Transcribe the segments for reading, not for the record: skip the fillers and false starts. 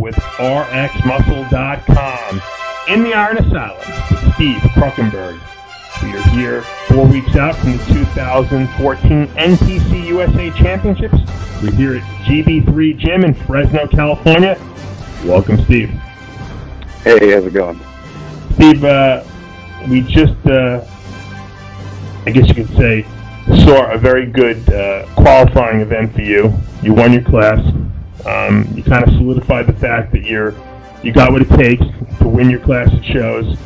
with rxmuscle.com. In the Iron Asylum with Steve Kruckenberg. We are here 4 weeks out from the 2014 NPC USA Championships. We're here at GB3 Gym in Fresno, California. Welcome, Steve. Hey, how's it going? Steve, we just, I guess you could say, saw a very good qualifying event for you. You won your class. You kind of solidified the fact that you got what it takes to win your class at shows.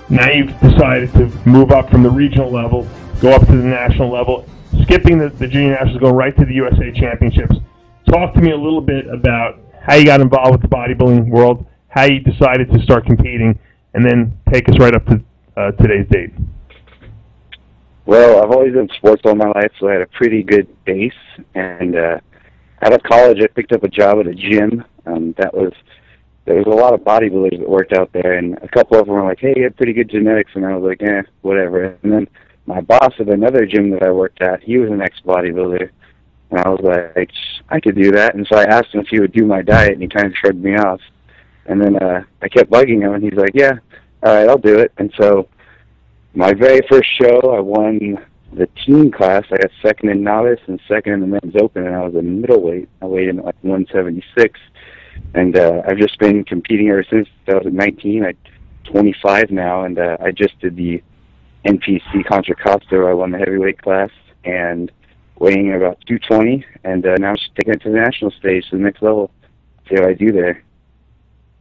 Now you've decided to move up from the regional level, go up to the national level, skipping the junior nationals, go right to the USA Championships. Talk to me a little bit about how you got involved with the bodybuilding world, how you decided to start competing, and then take us right up to today's date. Well, I've always done sports all my life, so I had a pretty good base. And out of college, I picked up a job at a gym. There was a lot of bodybuilders that worked out there, and a couple of them were like, hey, you have pretty good genetics, and I was like, whatever. And then my boss at another gym that I worked at, he was an ex-bodybuilder, and I was like, I could do that. And so I asked him if he would do my diet, and he kind of shrugged me off. And then I kept bugging him, and he's like, yeah, all right, I'll do it. And so my very first show, I won the team class. I got second in novice and second in the men's open, and I was a middleweight. I weighed in at like 176. And I've just been competing ever since. I was at 19. I'm 25 now, and I just did the NPC Contra Costa. I won the heavyweight class and weighing in about 220, and now I'm just taking it to the national stage, to the next level, see what I do there.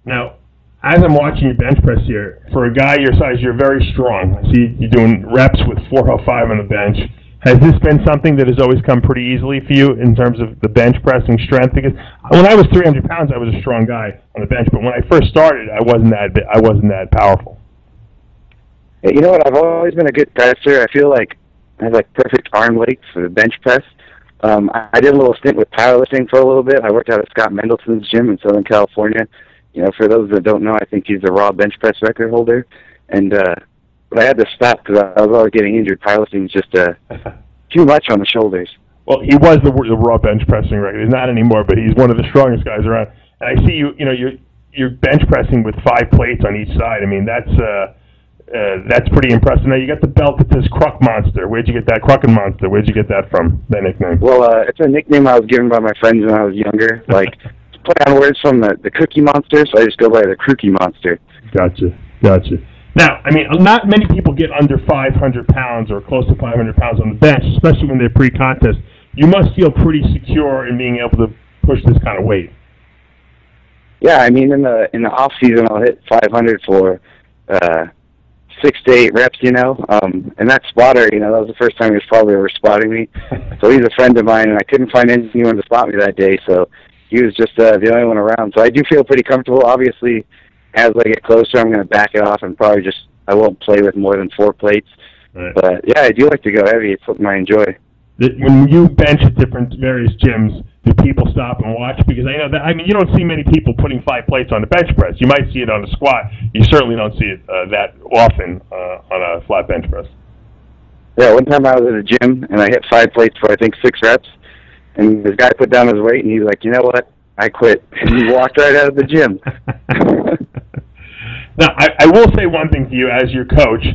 Now, as I'm watching your bench press here, for a guy your size, you're very strong. I see you're doing reps with 405 on the bench. Has this been something that has always come pretty easily for you in terms of the bench pressing strength? Because when I was 300 pounds, I was a strong guy on the bench, but when I first started, I wasn't that powerful. You know what? I've always been a good presser. I feel like I have like perfect arm length for the bench press. I did a little stint with powerlifting for a little bit. I worked out at Scott Mendelson's gym in Southern California. You know, for those that don't know, I think he's the raw bench press record holder, and but I had to stop because I was always getting injured. Powerlifting was just too much on the shoulders. Well, he was the raw bench pressing record. He's not anymore, but he's one of the strongest guys around. And I see you're bench pressing with 5 plates on each side. I mean, that's pretty impressive. Now you got the belt that says Kruck Monster. Where'd you get that Krucken Monster? Where'd you get that from? That nickname? Well, it's a nickname I was given by my friends when I was younger. Like play on words from the Cookie Monster, so I just go by the Kruckie Monster. Gotcha. Now, I mean, not many people get under 500 pounds or close to 500 pounds on the bench, especially when they're pre-contest. You must feel pretty secure in being able to push this kind of weight. Yeah, I mean, in the off season, I'll hit 500 for 6 to 8 reps, you know. And that spotter, that was the first time he was probably ever spotting me. So he's a friend of mine, and I couldn't find anyone to spot me that day, so he was just the only one around. So I do feel pretty comfortable. Obviously, as I get closer, I'm going to back it off and probably I won't play with more than 4 plates. Right. But, yeah, I do like to go heavy. It's something I enjoy. When you bench at various gyms, do people stop and watch? Because I know that, I mean, you don't see many people putting 5 plates on the bench press. You might see it on a squat. You certainly don't see it that often on a flat bench press. Yeah, one time I was at a gym, and I hit 5 plates for, I think, 6 reps. And this guy put down his weight, and he's like, you know what? I quit. And he walked right out of the gym. Now, I will say one thing to you as your coach.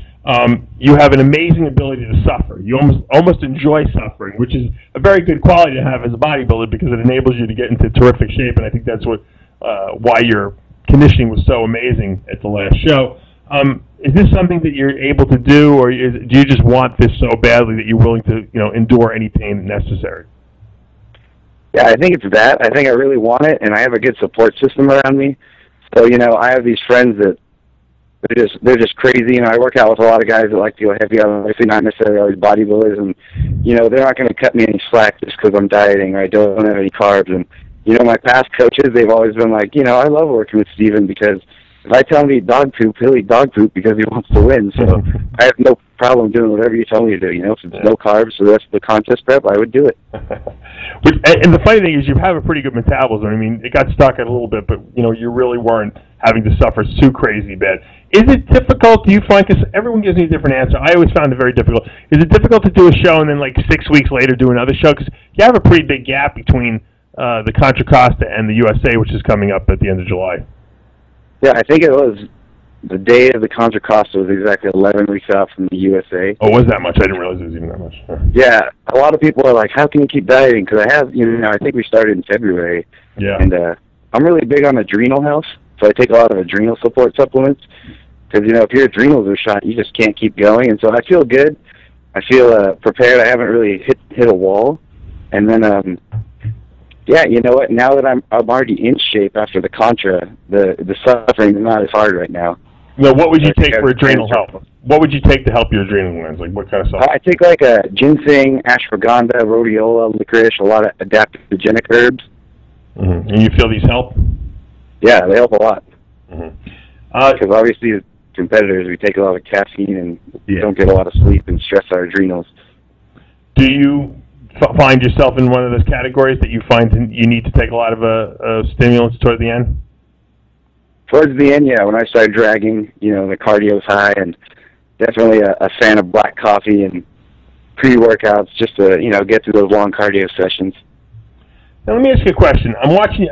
You have an amazing ability to suffer. You almost enjoy suffering, which is a very good quality to have as a bodybuilder because it enables you to get into terrific shape, and I think that's why your conditioning was so amazing at the last show. Is this something that you're able to do, or do you just want this so badly that you're willing to endure any pain necessary? Yeah, I think it's that. I think I really want it, and I have a good support system around me. So, I have these friends that they're just crazy. I work out with a lot of guys that like to go heavy, obviously not necessarily always bodybuilders, and, they're not going to cut me any slack just because I'm dieting or I don't have any carbs. And, my past coaches, they've always been like, I love working with Steven because if I tell him to eat dog poop, he'll eat dog poop because he wants to win. So I have no problem doing whatever you tell me to do. If it's no carbs for the rest of the contest prep, I would do it. And the funny thing is you have a pretty good metabolism. I mean, it got stuck a little bit, but, you really weren't having to suffer too crazy bad. Is it difficult, do you find, because everyone gives me a different answer. I always found it very difficult. Is it difficult to do a show and then, 6 weeks later do another show? Because you have a pretty big gap between the Contra Costa and the USA, which is coming up at the end of July. Yeah, I think it was the day of the Contra Costa was exactly 11 weeks out from the USA. Oh, was that much? I didn't realize it was even that much. Yeah, a lot of people are like, how can you keep dieting? Because I think we started in February. Yeah. And I'm really big on adrenal health, so I take a lot of adrenal support supplements. Because, if your adrenals are shot, you just can't keep going. And so I feel good. I feel prepared. I haven't really hit a wall. And then, yeah, you know what? Now that I'm already in shape after the Contra, the suffering is not as hard right now. No, what would you take for adrenal health? What would you take to help your adrenal glands? Like what kind of stuff? I take like ginseng, ashwagandha, rhodiola, licorice, a lot of adaptogenic herbs. Mm-hmm. And you feel these help? Yeah, they help a lot. Mm-hmm. Because obviously, as competitors, we take a lot of caffeine and don't get a lot of sleep and stress our adrenals. Do you find yourself in one of those categories that you find you need to take a lot of stimulants toward the end? Towards the end, yeah, when I started dragging, the cardio's high, and definitely a fan of black coffee and pre-workouts just to, get through those long cardio sessions. Now, let me ask you a question. I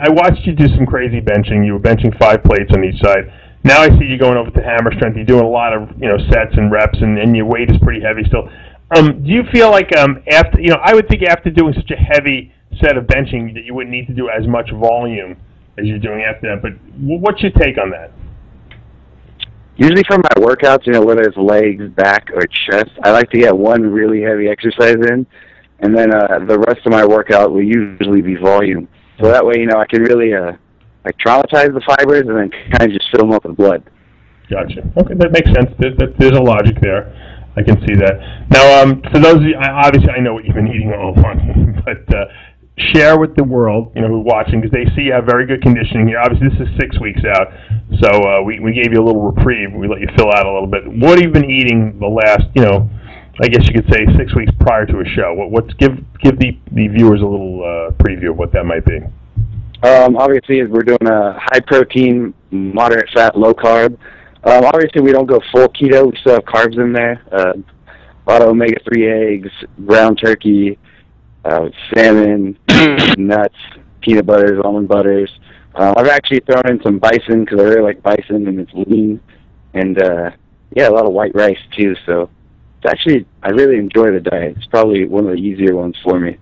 watched you do some crazy benching. You were benching 5 plates on each side. Now I see you going over to hammer strength. You're doing a lot of, sets and reps, and your weight is pretty heavy still. Do you feel like after, I would think after doing such a heavy set of benching that you wouldn't need to do as much volume as you're doing after that, but what's your take on that? Usually for my workouts, whether it's legs, back, or chest, I like to get one really heavy exercise in, and then the rest of my workout will usually be volume. So that way, I can really traumatize the fibers and then kind of just fill them up with blood. Gotcha. Okay, that makes sense. There's a logic there. I can see that. Now, for those of you, obviously I know what you've been eating all along, but share with the world, who's watching, because they see you have very good conditioning here. Obviously, this is 6 weeks out, so we gave you a little reprieve. We let you fill out a little bit. What have you been eating the last, I guess you could say 6 weeks prior to a show? Give the viewers a little preview of what that might be. Obviously, we're doing a high protein, moderate fat, low carb. Obviously, we don't go full keto. We still have carbs in there. A lot of omega-3 eggs, ground turkey, salmon, nuts, peanut butters, almond butters. I've actually thrown in some bison because I really like bison and it's lean. And, a lot of white rice, too. So, it's actually, I really enjoy the diet. It's probably one of the easier ones for me.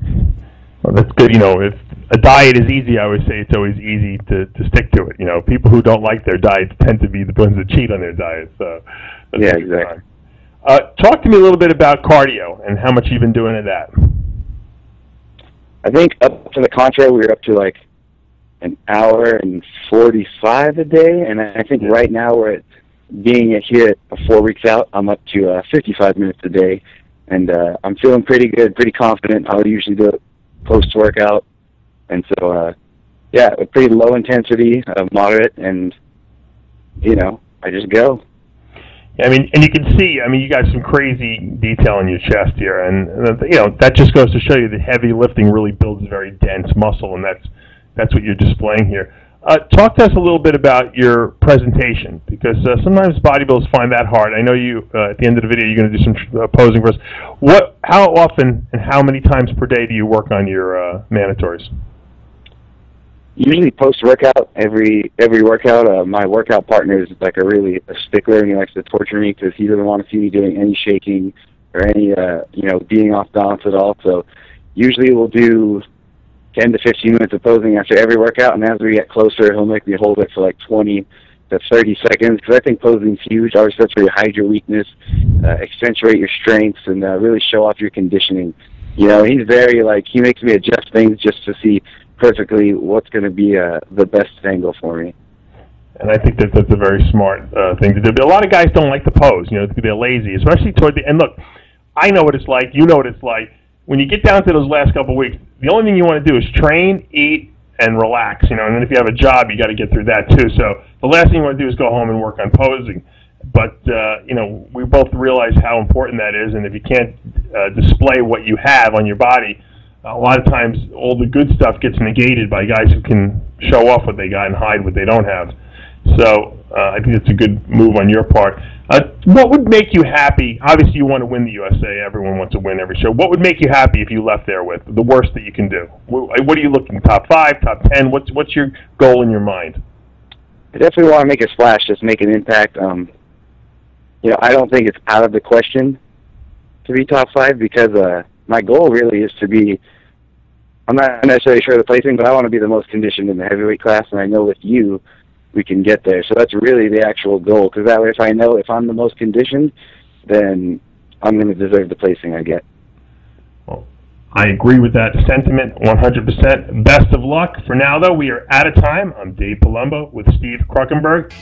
Well, that's good. If a diet is easy, I always say it's always easy to stick to it. People who don't like their diets tend to be the ones that cheat on their diets. So yeah, exactly. Talk to me a little bit about cardio and how much you've been doing of that. I think up to the Contra, we were up to like an hour and 45 a day, and I think right now we're at being here at 4 weeks out. I'm up to 55 minutes a day, and I'm feeling pretty good, pretty confident. I'll usually do it post-workout. And so, a pretty low intensity, moderate, and, I just go. Yeah, and you can see, you got some crazy detail in your chest here, and, that just goes to show you that heavy lifting really builds very dense muscle, and that's what you're displaying here. Talk to us a little bit about your presentation, because sometimes bodybuilders find that hard. I know you, at the end of the video, you're going to do some posing for us. How often and how many times per day do you work on your mandatories? Usually post-workout, every workout, my workout partner is like a stickler, and he likes to torture me because he doesn't want to see me doing any shaking or any, being off balance at all. So usually we'll do 10 to 15 minutes of posing after every workout, and as we get closer, he'll make me hold it for like 20 to 30 seconds, because I think posing's huge. Obviously, that's where you hide your weakness, accentuate your strengths, and really show off your conditioning. He's very, he makes me adjust things just to see perfectly what's going to be the best angle for me. And I think that's a very smart thing to do. But a lot of guys don't like to pose. They're lazy, especially toward the end. Look, I know what it's like. You know what it's like. When you get down to those last couple of weeks, the only thing you want to do is train, eat, and relax. And then if you have a job, you got to get through that too. So the last thing you want to do is go home and work on posing. But we both realize how important that is. And if you can't display what you have on your body, a lot of times all the good stuff gets negated by guys who can show off what they got and hide what they don't have. So I think it's a good move on your part. What would make you happy? Obviously, you want to win the USA. Everyone wants to win every show. What would make you happy if you left there with the worst that you can do? What are you looking? Top 5, top 10? What's your goal in your mind? I definitely want to make a splash, just make an impact. I don't think it's out of the question to be top 5 because my goal really is to be. I'm not necessarily sure of the placing, but I want to be the most conditioned in the heavyweight class, and I know with you, we can get there. So that's really the actual goal, because that way if I know if I'm the most conditioned, then I'm going to deserve the placing I get. Well, I agree with that sentiment 100%. Best of luck. For now, though, we are out of time. I'm Dave Palumbo with Steve Kruckenberg.